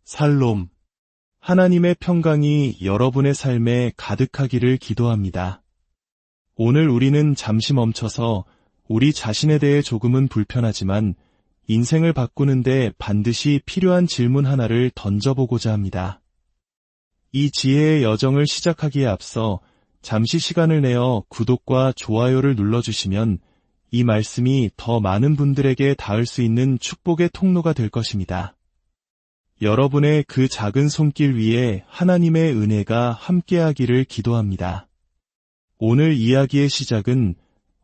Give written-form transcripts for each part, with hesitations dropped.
살롬. 하나님의 평강이 여러분의 삶에 가득하기를 기도합니다. 오늘 우리는 잠시 멈춰서 우리 자신에 대해 조금은 불편하지만 인생을 바꾸는데 반드시 필요한 질문 하나를 던져보고자 합니다. 이 지혜의 여정을 시작하기에 앞서 잠시 시간을 내어 구독과 좋아요를 눌러주시면 이 말씀이 더 많은 분들에게 닿을 수 있는 축복의 통로가 될 것입니다. 여러분의 그 작은 손길 위에 하나님의 은혜가 함께하기를 기도합니다. 오늘 이야기의 시작은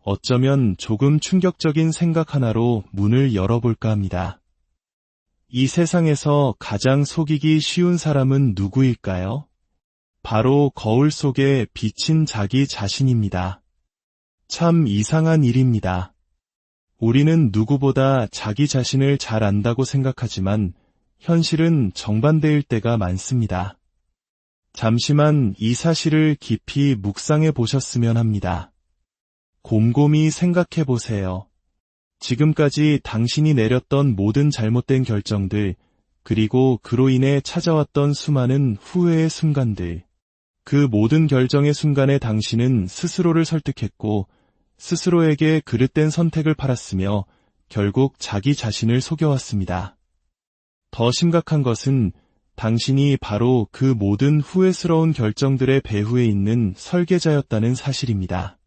어쩌면 조금 충격적인 생각 하나로 문을 열어볼까 합니다. 이 세상에서 가장 속이기 쉬운 사람은 누구일까요? 바로 거울 속에 비친 자기 자신입니다. 참 이상한 일입니다. 우리는 누구보다 자기 자신을 잘 안다고 생각하지만 현실은 정반대일 때가 많습니다. 잠시만 이 사실을 깊이 묵상해 보셨으면 합니다. 곰곰이 생각해 보세요. 지금까지 당신이 내렸던 모든 잘못된 결정들, 그리고 그로 인해 찾아왔던 수많은 후회의 순간들, 그 모든 결정의 순간에 당신은 스스로를 설득했고 스스로에게 그릇된 선택을 팔았으며 결국 자기 자신을 속여왔습니다. 더 심각한 것은 당신이 바로 그 모든 후회스러운 결정들의 배후에 있는 설계자였다는 사실입니다.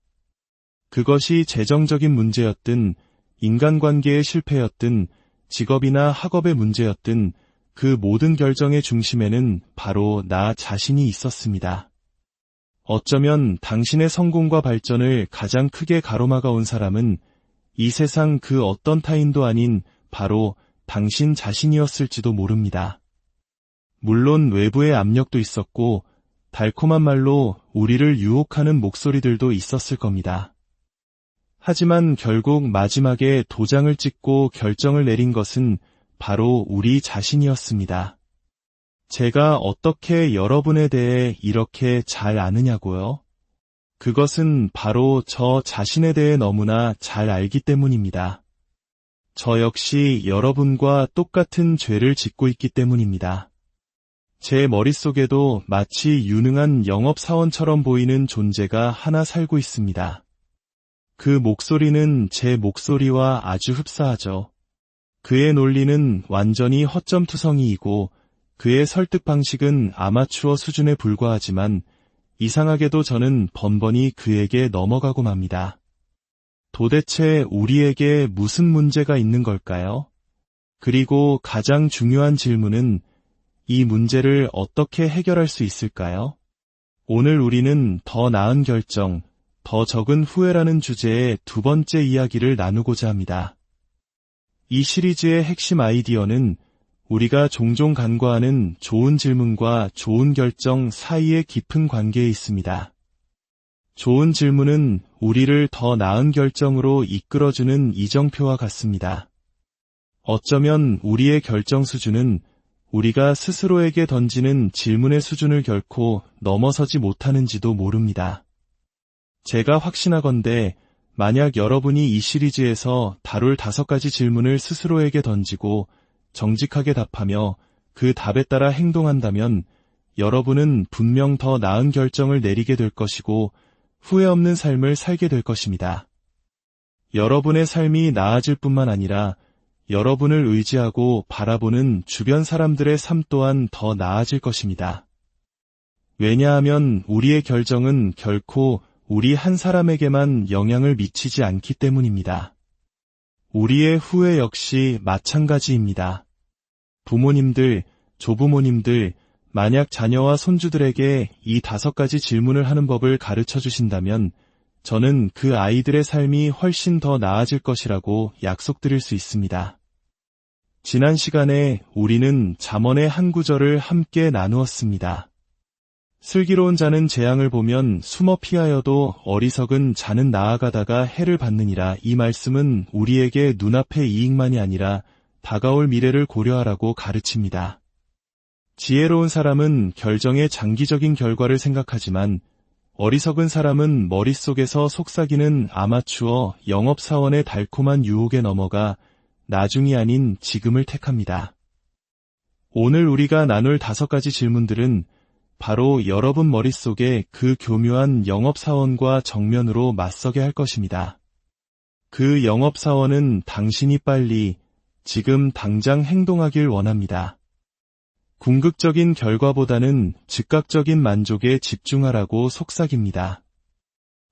그것이 재정적인 문제였든, 인간관계의 실패였든, 직업이나 학업의 문제였든, 그 모든 결정의 중심에는 바로 나 자신이 있었습니다. 어쩌면 당신의 성공과 발전을 가장 크게 가로막아 온 사람은 이 세상 그 어떤 타인도 아닌 바로 당신 자신이었을지도 모릅니다. 물론 외부의 압력도 있었고 달콤한 말로 우리를 유혹하는 목소리들도 있었을 겁니다. 하지만 결국 마지막에 도장을 찍고 결정을 내린 것은 바로 우리 자신이었습니다. 제가 어떻게 여러분에 대해 이렇게 잘 아느냐고요? 그것은 바로 저 자신에 대해 너무나 잘 알기 때문입니다. 저 역시 여러분과 똑같은 죄를 짓고 있기 때문입니다. 제 머릿속에도 마치 유능한 영업사원처럼 보이는 존재가 하나 살고 있습니다. 그 목소리는 제 목소리와 아주 흡사하죠. 그의 논리는 완전히 허점투성이이고 그의 설득 방식은 아마추어 수준에 불과하지만 이상하게도 저는 번번이 그에게 넘어가고 맙니다. 도대체 우리에게 무슨 문제가 있는 걸까요? 그리고 가장 중요한 질문은 이 문제를 어떻게 해결할 수 있을까요? 오늘 우리는 더 나은 결정, 더 적은 후회라는 주제의 두 번째 이야기를 나누고자 합니다. 이 시리즈의 핵심 아이디어는 우리가 종종 간과하는 좋은 질문과 좋은 결정 사이의 깊은 관계에 있습니다. 좋은 질문은 우리를 더 나은 결정으로 이끌어주는 이정표와 같습니다. 어쩌면 우리의 결정 수준은 우리가 스스로에게 던지는 질문의 수준을 결코 넘어서지 못하는지도 모릅니다. 제가 확신하건대 만약 여러분이 이 시리즈에서 다룰 5가지 질문을 스스로에게 던지고 정직하게 답하며 그 답에 따라 행동한다면 여러분은 분명 더 나은 결정을 내리게 될 것이고 후회 없는 삶을 살게 될 것입니다. 여러분의 삶이 나아질 뿐만 아니라 여러분을 의지하고 바라보는 주변 사람들의 삶 또한 더 나아질 것입니다. 왜냐하면 우리의 결정은 결코 우리 한 사람에게만 영향을 미치지 않기 때문입니다. 우리의 후회 역시 마찬가지입니다. 부모님들, 조부모님들, 만약 자녀와 손주들에게 이 5가지 질문을 하는 법을 가르쳐 주신다면 저는 그 아이들의 삶이 훨씬 더 나아질 것이라고 약속드릴 수 있습니다. 지난 시간에 우리는 잠언의 한 구절을 함께 나누었습니다. 슬기로운 자는 재앙을 보면 숨어 피하여도 어리석은 자는 나아가다가 해를 받느니라. 이 말씀은 우리에게 눈앞의 이익만이 아니라 다가올 미래를 고려하라고 가르칩니다. 지혜로운 사람은 결정의 장기적인 결과를 생각하지만 어리석은 사람은 머릿속에서 속삭이는 아마추어 영업사원의 달콤한 유혹에 넘어가 나중이 아닌 지금을 택합니다. 오늘 우리가 나눌 5가지 질문들은 바로 여러분 머릿속에 그 교묘한 영업사원과 정면으로 맞서게 할 것입니다. 그 영업사원은 당신이 빨리, 지금 당장 행동하길 원합니다. 궁극적인 결과보다는 즉각적인 만족에 집중하라고 속삭입니다.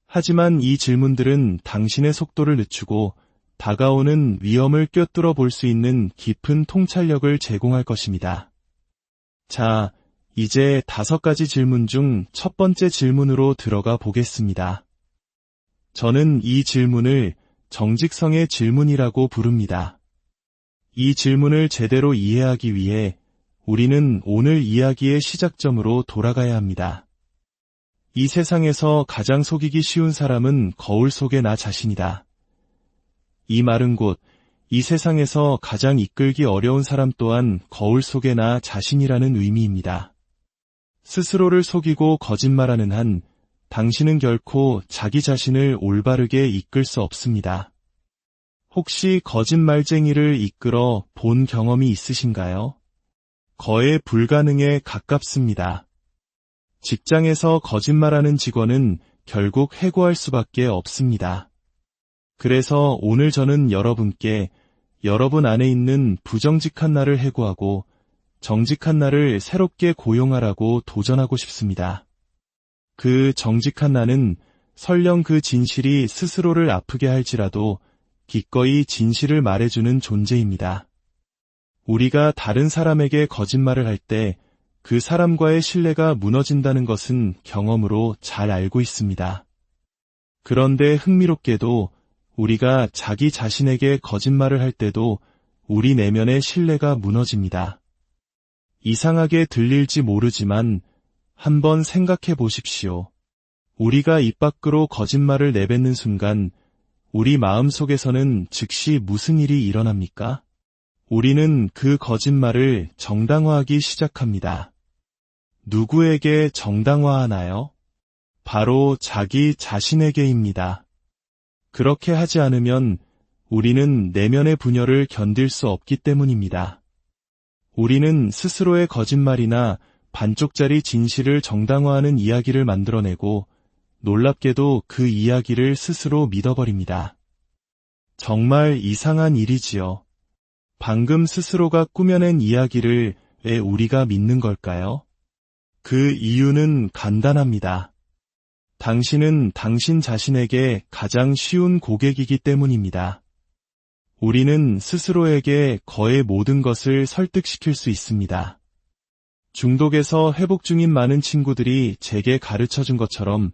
하지만 이 질문들은 당신의 속도를 늦추고 다가오는 위험을 꿰뚫어 볼 수 있는 깊은 통찰력을 제공할 것입니다. 자, 이제 5가지 질문 중 첫 번째 질문으로 들어가 보겠습니다. 저는 이 질문을 정직성의 질문이라고 부릅니다. 이 질문을 제대로 이해하기 위해 우리는 오늘 이야기의 시작점으로 돌아가야 합니다. 이 세상에서 가장 속이기 쉬운 사람은 거울 속의 나 자신이다. 이 말은 곧 이 세상에서 가장 이끌기 어려운 사람 또한 거울 속의 나 자신이라는 의미입니다. 스스로를 속이고 거짓말하는 한 당신은 결코 자기 자신을 올바르게 이끌 수 없습니다. 혹시 거짓말쟁이를 이끌어 본 경험이 있으신가요? 거의 불가능에 가깝습니다. 직장에서 거짓말하는 직원은 결국 해고할 수밖에 없습니다. 그래서 오늘 저는 여러분께 여러분 안에 있는 부정직한 나를 해고하고 정직한 나를 새롭게 고용하라고 도전하고 싶습니다. 그 정직한 나는 설령 그 진실이 스스로를 아프게 할지라도 기꺼이 진실을 말해주는 존재입니다. 우리가 다른 사람에게 거짓말을 할 때 그 사람과의 신뢰가 무너진다는 것은 경험으로 잘 알고 있습니다. 그런데 흥미롭게도 우리가 자기 자신에게 거짓말을 할 때도 우리 내면의 신뢰가 무너집니다. 이상하게 들릴지 모르지만 한번 생각해 보십시오. 우리가 입 밖으로 거짓말을 내뱉는 순간 우리 마음속에서는 즉시 무슨 일이 일어납니까? 우리는 그 거짓말을 정당화하기 시작합니다. 누구에게 정당화하나요? 바로 자기 자신에게입니다. 그렇게 하지 않으면 우리는 내면의 분열을 견딜 수 없기 때문입니다. 우리는 스스로의 거짓말이나 반쪽짜리 진실을 정당화하는 이야기를 만들어내고 놀랍게도 그 이야기를 스스로 믿어버립니다. 정말 이상한 일이지요. 방금 스스로가 꾸며낸 이야기를 왜 우리가 믿는 걸까요? 그 이유는 간단합니다. 당신은 당신 자신에게 가장 쉬운 고객이기 때문입니다. 우리는 스스로에게 거의 모든 것을 설득시킬 수 있습니다. 중독에서 회복 중인 많은 친구들이 제게 가르쳐준 것처럼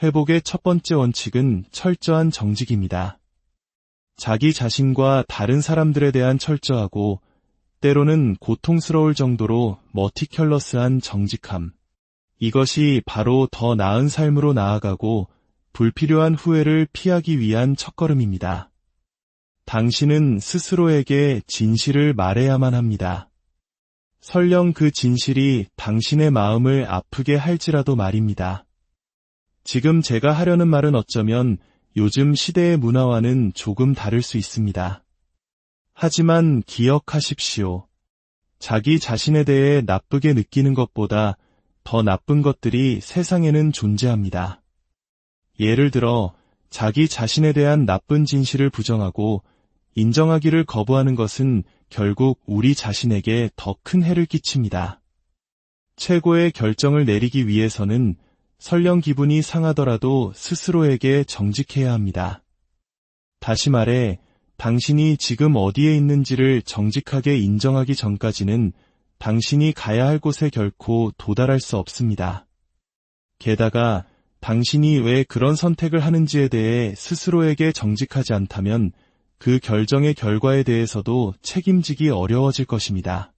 회복의 첫 번째 원칙은 철저한 정직입니다. 자기 자신과 다른 사람들에 대한 철저하고 때로는 고통스러울 정도로 머티큘러스한 정직함. 이것이 바로 더 나은 삶으로 나아가고 불필요한 후회를 피하기 위한 첫걸음입니다. 당신은 스스로에게 진실을 말해야만 합니다. 설령 그 진실이 당신의 마음을 아프게 할지라도 말입니다. 지금 제가 하려는 말은 어쩌면 요즘 시대의 문화와는 조금 다를 수 있습니다. 하지만 기억하십시오. 자기 자신에 대해 나쁘게 느끼는 것보다 더 나쁜 것들이 세상에는 존재합니다. 예를 들어 자기 자신에 대한 나쁜 진실을 부정하고 인정하기를 거부하는 것은 결국 우리 자신에게 더 큰 해를 끼칩니다. 최고의 결정을 내리기 위해서는 설령 기분이 상하더라도 스스로에게 정직해야 합니다. 다시 말해, 당신이 지금 어디에 있는지를 정직하게 인정하기 전까지는 당신이 가야 할 곳에 결코 도달할 수 없습니다. 게다가 당신이 왜 그런 선택을 하는지에 대해 스스로에게 정직하지 않다면 그 결정의 결과에 대해서도 책임지기 어려워질 것입니다.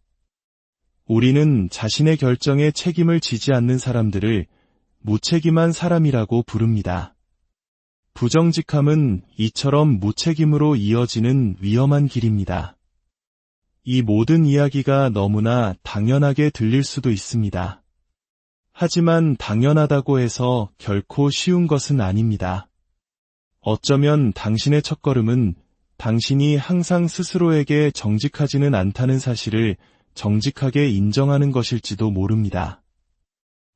우리는 자신의 결정에 책임을 지지 않는 사람들을 무책임한 사람이라고 부릅니다. 부정직함은 이처럼 무책임으로 이어지는 위험한 길입니다. 이 모든 이야기가 너무나 당연하게 들릴 수도 있습니다. 하지만 당연하다고 해서 결코 쉬운 것은 아닙니다. 어쩌면 당신의 첫걸음은 당신이 항상 스스로에게 정직하지는 않다는 사실을 정직하게 인정하는 것일지도 모릅니다.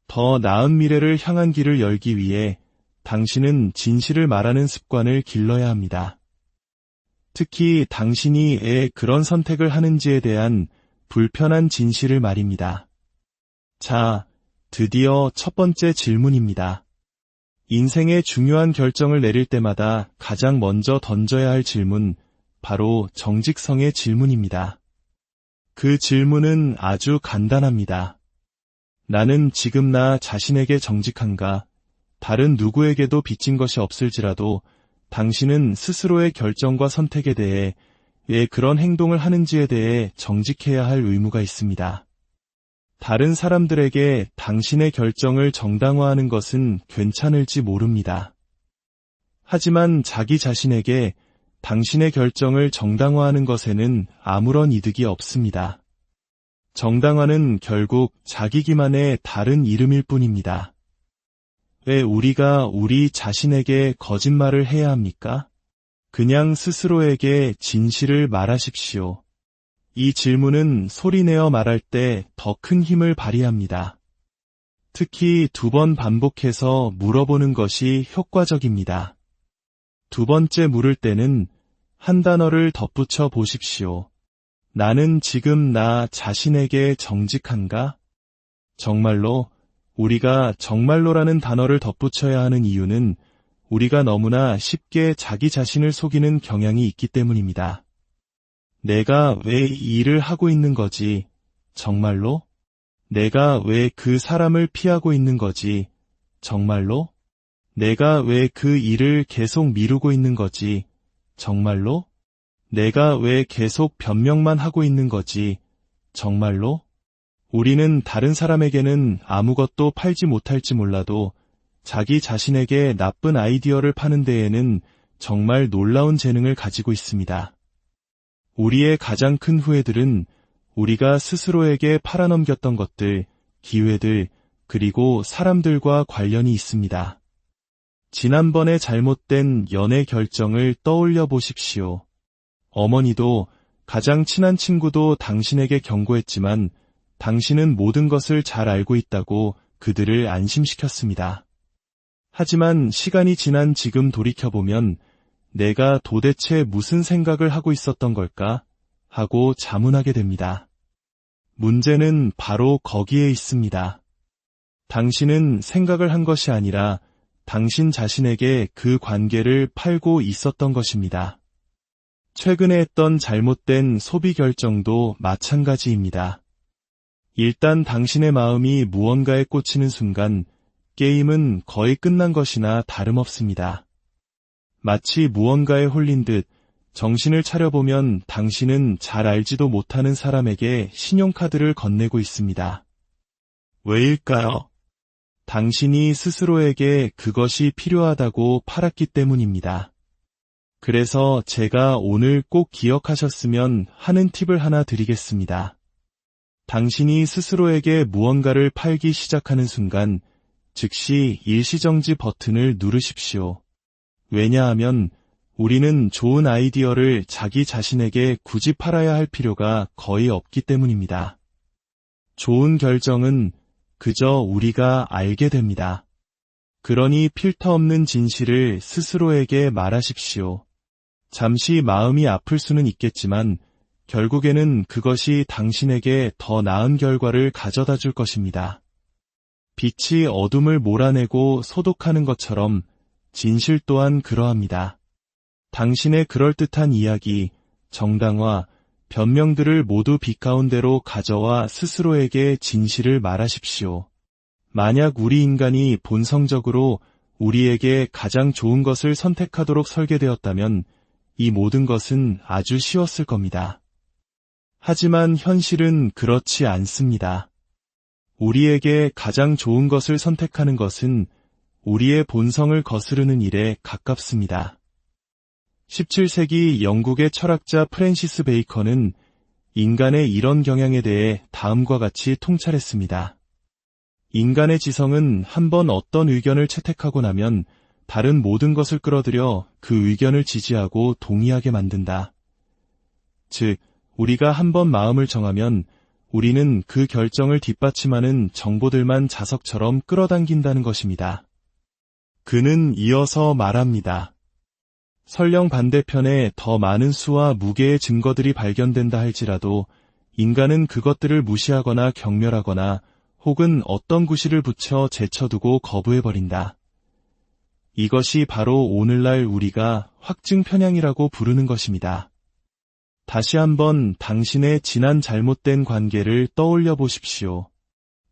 더 나은 미래를 향한 길을 열기 위해 당신은 진실을 말하는 습관을 길러야 합니다. 특히 당신이 왜 그런 선택을 하는지에 대한 불편한 진실을 말입니다. 자, 드디어 첫 번째 질문입니다. 인생의 중요한 결정을 내릴 때마다 가장 먼저 던져야 할 질문, 바로 정직성의 질문입니다. 그 질문은 아주 간단합니다. 나는 지금 나 자신에게 정직한가? 다른 누구에게도 빚진 것이 없을지라도 당신은 스스로의 결정과 선택에 대해 왜 그런 행동을 하는지에 대해 정직해야 할 의무가 있습니다. 다른 사람들에게 당신의 결정을 정당화하는 것은 괜찮을지 모릅니다. 하지만 자기 자신에게 당신의 결정을 정당화하는 것에는 아무런 이득이 없습니다. 정당화는 결국 자기 기만의 다른 이름일 뿐입니다. 왜 우리가 우리 자신에게 거짓말을 해야 합니까? 그냥 스스로에게 진실을 말하십시오. 이 질문은 소리내어 말할 때 더 큰 힘을 발휘합니다. 특히 2번 반복해서 물어보는 것이 효과적입니다. 2번째 물을 때는 한 단어를 덧붙여 보십시오. 나는 지금 나 자신에게 정직한가? 정말로, 우리가 정말로라는 단어를 덧붙여야 하는 이유는 우리가 너무나 쉽게 자기 자신을 속이는 경향이 있기 때문입니다. 내가 왜 이 일을 하고 있는 거지? 정말로? 내가 왜 그 사람을 피하고 있는 거지? 정말로? 내가 왜 그 일을 계속 미루고 있는 거지? 정말로? 내가 왜 계속 변명만 하고 있는 거지? 정말로? 우리는 다른 사람에게는 아무것도 팔지 못할지 몰라도 자기 자신에게 나쁜 아이디어를 파는 데에는 정말 놀라운 재능을 가지고 있습니다. 우리의 가장 큰 후회들은 우리가 스스로에게 팔아넘겼던 것들, 기회들, 그리고 사람들과 관련이 있습니다. 지난번의 잘못된 연애 결정을 떠올려 보십시오. 어머니도 가장 친한 친구도 당신에게 경고했지만 당신은 모든 것을 잘 알고 있다고 그들을 안심시켰습니다. 하지만 시간이 지난 지금 돌이켜보면 내가 도대체 무슨 생각을 하고 있었던 걸까? 하고 자문하게 됩니다. 문제는 바로 거기에 있습니다. 당신은 생각을 한 것이 아니라 당신 자신에게 그 관계를 팔고 있었던 것입니다. 최근에 했던 잘못된 소비 결정도 마찬가지입니다. 일단 당신의 마음이 무언가에 꽂히는 순간 게임은 거의 끝난 것이나 다름없습니다. 마치 무언가에 홀린 듯 정신을 차려보면 당신은 잘 알지도 못하는 사람에게 신용카드를 건네고 있습니다. 왜일까요? 당신이 스스로에게 그것이 필요하다고 팔았기 때문입니다. 그래서 제가 오늘 꼭 기억하셨으면 하는 팁을 하나 드리겠습니다. 당신이 스스로에게 무언가를 팔기 시작하는 순간 즉시 일시정지 버튼을 누르십시오. 왜냐하면 우리는 좋은 아이디어를 자기 자신에게 굳이 팔아야 할 필요가 거의 없기 때문입니다. 좋은 결정은 그저 우리가 알게 됩니다. 그러니 필터 없는 진실을 스스로에게 말하십시오. 잠시 마음이 아플 수는 있겠지만 결국에는 그것이 당신에게 더 나은 결과를 가져다 줄 것입니다. 빛이 어둠을 몰아내고 소독하는 것처럼 진실 또한 그러합니다. 당신의 그럴듯한 이야기, 정당화, 변명들을 모두 빛 가운데로 가져와 스스로에게 진실을 말하십시오. 만약 우리 인간이 본성적으로 우리에게 가장 좋은 것을 선택하도록 설계되었다면 이 모든 것은 아주 쉬웠을 겁니다. 하지만 현실은 그렇지 않습니다. 우리에게 가장 좋은 것을 선택하는 것은 우리의 본성을 거스르는 일에 가깝습니다. 17세기 영국의 철학자 프랜시스 베이컨은 인간의 이런 경향에 대해 다음과 같이 통찰했습니다. 인간의 지성은 한번 어떤 의견을 채택하고 나면 다른 모든 것을 끌어들여 그 의견을 지지하고 동의하게 만든다. 즉, 우리가 한번 마음을 정하면 우리는 그 결정을 뒷받침하는 정보들만 자석처럼 끌어당긴다는 것입니다. 그는 이어서 말합니다. 설령 반대편에 더 많은 수와 무게의 증거들이 발견된다 할지라도 인간은 그것들을 무시하거나 경멸하거나 혹은 어떤 구실을 붙여 제쳐두고 거부해버린다. 이것이 바로 오늘날 우리가 확증 편향이라고 부르는 것입니다. 다시 한번 당신의 지난 잘못된 관계를 떠올려 보십시오.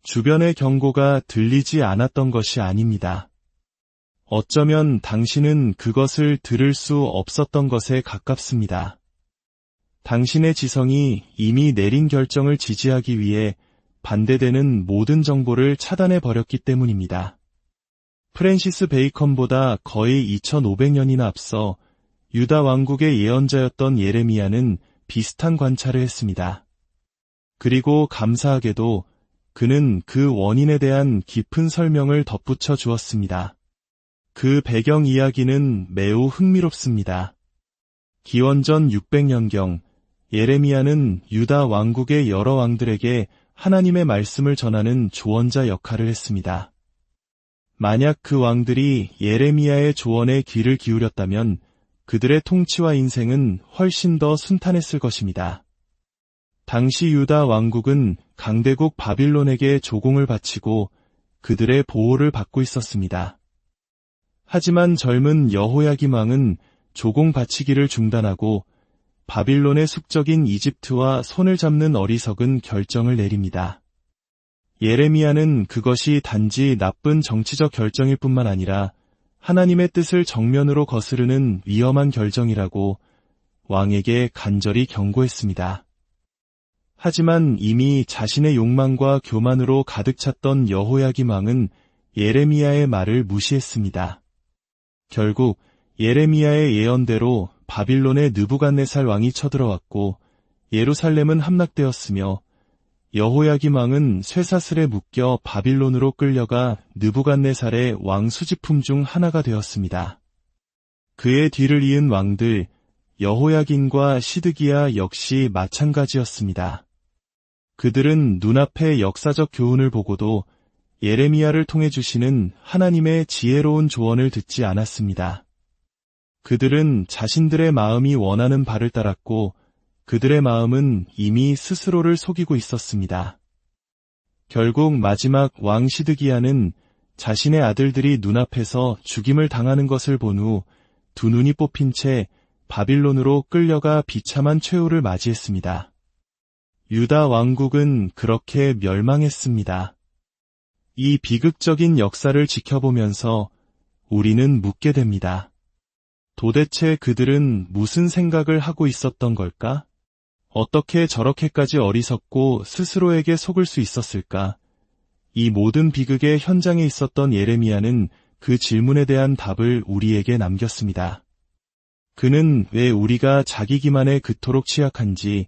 주변의 경고가 들리지 않았던 것이 아닙니다. 어쩌면 당신은 그것을 들을 수 없었던 것에 가깝습니다. 당신의 지성이 이미 내린 결정을 지지하기 위해 반대되는 모든 정보를 차단해 버렸기 때문입니다. 프랜시스 베이컨보다 거의 2500년이나 앞서 유다 왕국의 예언자였던 예레미야는 비슷한 관찰을 했습니다. 그리고 감사하게도 그는 그 원인에 대한 깊은 설명을 덧붙여 주었습니다. 그 배경 이야기는 매우 흥미롭습니다. 기원전 600년경 예레미야는 유다 왕국의 여러 왕들에게 하나님의 말씀을 전하는 조언자 역할을 했습니다. 만약 그 왕들이 예레미야의 조언에 귀를 기울였다면 그들의 통치와 인생은 훨씬 더 순탄했을 것입니다. 당시 유다 왕국은 강대국 바빌론에게 조공을 바치고 그들의 보호를 받고 있었습니다. 하지만 젊은 여호야김 왕은 조공 바치기를 중단하고 바빌론의 숙적인 이집트와 손을 잡는 어리석은 결정을 내립니다. 예레미야는 그것이 단지 나쁜 정치적 결정일 뿐만 아니라 하나님의 뜻을 정면으로 거스르는 위험한 결정이라고 왕에게 간절히 경고했습니다. 하지만 이미 자신의 욕망과 교만으로 가득 찼던 여호야김 왕은 예레미야의 말을 무시했습니다. 결국 예레미야의 예언대로 바빌론의 느부갓네살 왕이 쳐들어왔고 예루살렘은 함락되었으며 여호야김 왕은 쇠사슬에 묶여 바빌론으로 끌려가 느부갓네살의 왕 수집품 중 하나가 되었습니다. 그의 뒤를 이은 왕들 여호야긴과 시드기야 역시 마찬가지였습니다. 그들은 눈앞의 역사적 교훈을 보고도 예레미야를 통해 주시는 하나님의 지혜로운 조언을 듣지 않았습니다. 그들은 자신들의 마음이 원하는 바를 따랐고 그들의 마음은 이미 스스로를 속이고 있었습니다. 결국 마지막 왕 시드기야는 자신의 아들들이 눈앞에서 죽임을 당하는 것을 본 후 두 눈이 뽑힌 채 바빌론으로 끌려가 비참한 최후를 맞이했습니다. 유다 왕국은 그렇게 멸망했습니다. 이 비극적인 역사를 지켜보면서 우리는 묻게 됩니다. 도대체 그들은 무슨 생각을 하고 있었던 걸까? 어떻게 저렇게까지 어리석고 스스로에게 속을 수 있었을까? 이 모든 비극의 현장에 있었던 예레미야는 그 질문에 대한 답을 우리에게 남겼습니다. 그는 왜 우리가 자기 기만에 그토록 취약한지,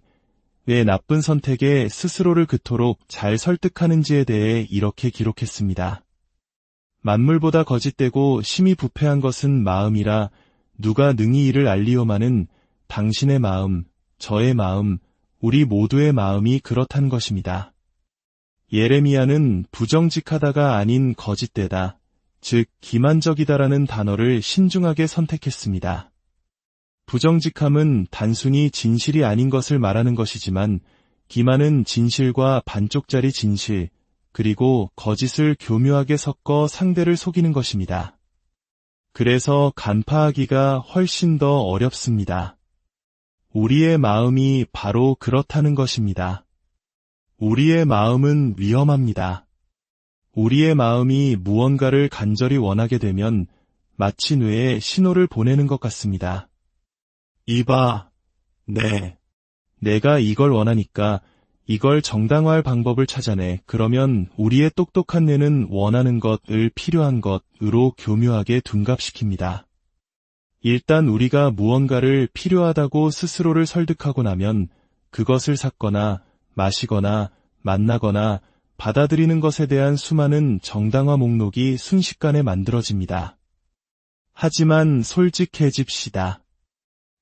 왜 나쁜 선택에 스스로를 그토록 잘 설득하는지에 대해 이렇게 기록했습니다. 만물보다 거짓되고 심히 부패한 것은 마음이라 누가 능히 이를 알리오마는 당신의 마음, 저의 마음, 우리 모두의 마음이 그렇다는 것입니다. 예레미야는 부정직하다가 아닌 거짓되다, 즉 기만적이다라는 단어를 신중하게 선택했습니다. 부정직함은 단순히 진실이 아닌 것을 말하는 것이지만 기만은 진실과 반쪽짜리 진실, 그리고 거짓을 교묘하게 섞어 상대를 속이는 것입니다. 그래서 간파하기가 훨씬 더 어렵습니다. 우리의 마음이 바로 그렇다는 것입니다. 우리의 마음은 위험합니다. 우리의 마음이 무언가를 간절히 원하게 되면 마치 뇌에 신호를 보내는 것 같습니다. 이봐, 내가 이걸 원하니까 이걸 정당화할 방법을 찾아내. 그러면 우리의 똑똑한 뇌는 원하는 것을 필요한 것으로 교묘하게 둔갑시킵니다. 일단 우리가 무언가를 필요하다고 스스로를 설득하고 나면 그것을 샀거나 마시거나 만나거나 받아들이는 것에 대한 수많은 정당화 목록이 순식간에 만들어집니다. 하지만 솔직해집시다.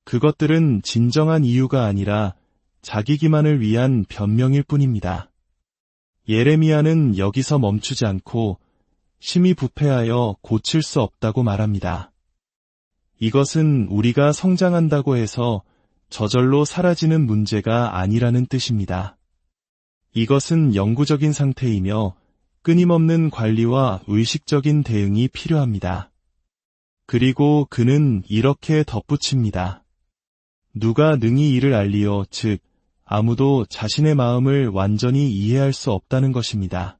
그것들은 진정한 이유가 아니라 자기 기만을 위한 변명일 뿐입니다. 예레미야는 여기서 멈추지 않고 심히 부패하여 고칠 수 없다고 말합니다. 이것은 우리가 성장한다고 해서 저절로 사라지는 문제가 아니라는 뜻입니다. 이것은 영구적인 상태이며 끊임없는 관리와 의식적인 대응이 필요합니다. 그리고 그는 이렇게 덧붙입니다. 누가 능히 이를 알리요, 즉 아무도 자신의 마음을 완전히 이해할 수 없다는 것입니다.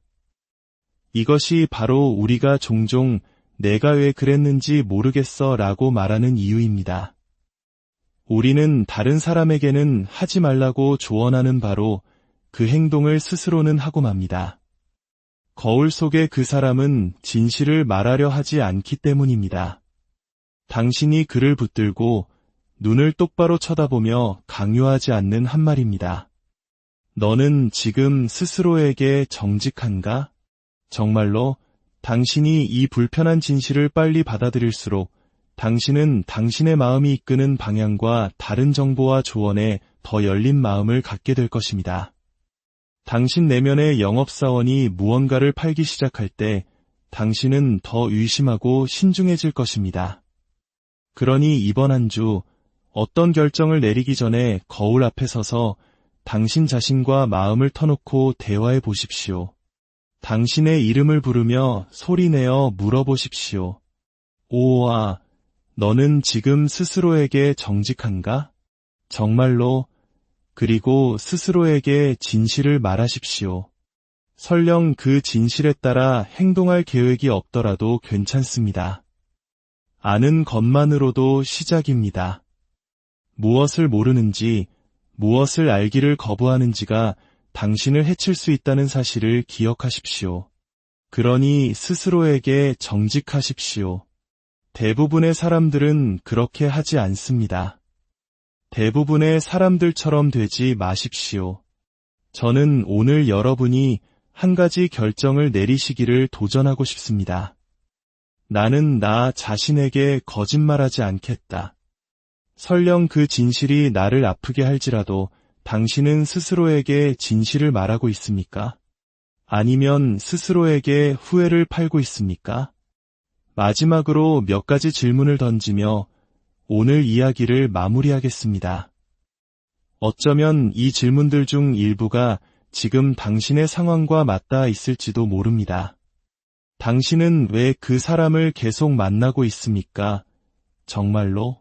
이것이 바로 우리가 종종 내가 왜 그랬는지 모르겠어 라고 말하는 이유입니다. 우리는 다른 사람에게는 하지 말라고 조언하는 바로 그 행동을 스스로는 하고 맙니다. 거울 속의 그 사람은 진실을 말하려 하지 않기 때문입니다. 당신이 그를 붙들고 눈을 똑바로 쳐다보며 강요하지 않는 한 말입니다. 너는 지금 스스로에게 정직한가? 정말로 당신이 이 불편한 진실을 빨리 받아들일수록 당신은 당신의 마음이 이끄는 방향과 다른 정보와 조언에 더 열린 마음을 갖게 될 것입니다. 당신 내면의 영업사원이 무언가를 팔기 시작할 때 당신은 더 의심하고 신중해질 것입니다. 그러니 이번 한 주 어떤 결정을 내리기 전에 거울 앞에 서서 당신 자신과 마음을 터놓고 대화해 보십시오. 당신의 이름을 부르며 소리내어 물어보십시오. 오아, 너는 지금 스스로에게 정직한가? 정말로. 그리고 스스로에게 진실을 말하십시오. 설령 그 진실에 따라 행동할 계획이 없더라도 괜찮습니다. 아는 것만으로도 시작입니다. 무엇을 모르는지, 무엇을 알기를 거부하는지가 당신을 해칠 수 있다는 사실을 기억하십시오. 그러니 스스로에게 정직하십시오. 대부분의 사람들은 그렇게 하지 않습니다. 대부분의 사람들처럼 되지 마십시오. 저는 오늘 여러분이 한 가지 결정을 내리시기를 도전하고 싶습니다. 나는 나 자신에게 거짓말하지 않겠다. 설령 그 진실이 나를 아프게 할지라도 당신은 스스로에게 진실을 말하고 있습니까? 아니면 스스로에게 후회를 팔고 있습니까? 마지막으로 몇 가지 질문을 던지며 오늘 이야기를 마무리하겠습니다. 어쩌면 이 질문들 중 일부가 지금 당신의 상황과 맞닿아 있을지도 모릅니다. 당신은 왜 그 사람을 계속 만나고 있습니까? 정말로?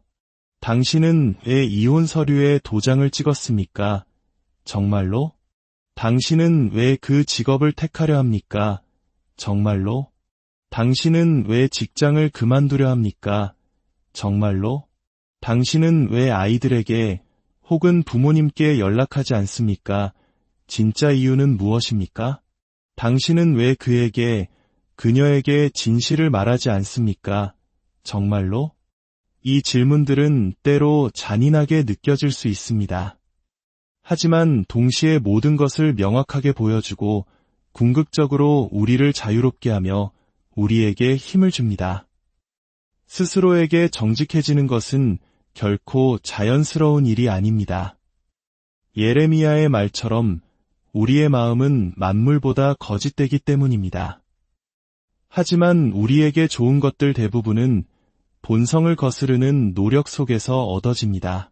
당신은 왜 이혼 서류에 도장을 찍었습니까? 정말로? 당신은 왜 그 직업을 택하려 합니까? 정말로? 당신은 왜 직장을 그만두려 합니까? 정말로? 당신은 왜 아이들에게 혹은 부모님께 연락하지 않습니까? 진짜 이유는 무엇입니까? 당신은 왜 그에게, 그녀에게 진실을 말하지 않습니까? 정말로? 이 질문들은 때로 잔인하게 느껴질 수 있습니다. 하지만 동시에 모든 것을 명확하게 보여주고 궁극적으로 우리를 자유롭게 하며 우리에게 힘을 줍니다. 스스로에게 정직해지는 것은 결코 자연스러운 일이 아닙니다. 예레미야의 말처럼 우리의 마음은 만물보다 거짓되기 때문입니다. 하지만 우리에게 좋은 것들 대부분은 본성을 거스르는 노력 속에서 얻어집니다.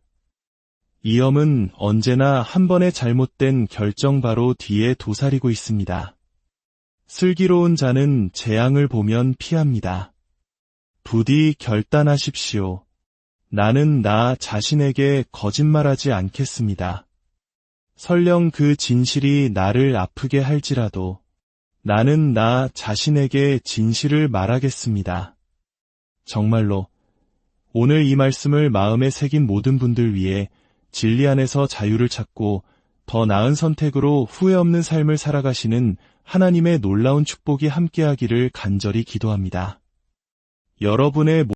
위험은 언제나 한 번의 잘못된 결정 바로 뒤에 도사리고 있습니다. 슬기로운 자는 재앙을 보면 피합니다. 부디 결단하십시오. 나는 나 자신에게 거짓말하지 않겠습니다. 설령 그 진실이 나를 아프게 할지라도 나는 나 자신에게 진실을 말하겠습니다. 정말로 오늘 이 말씀을 마음에 새긴 모든 분들 위해 진리 안에서 자유를 찾고 더 나은 선택으로 후회 없는 삶을 살아가시는 하나님의 놀라운 축복이 함께하기를 간절히 기도합니다. 여러분의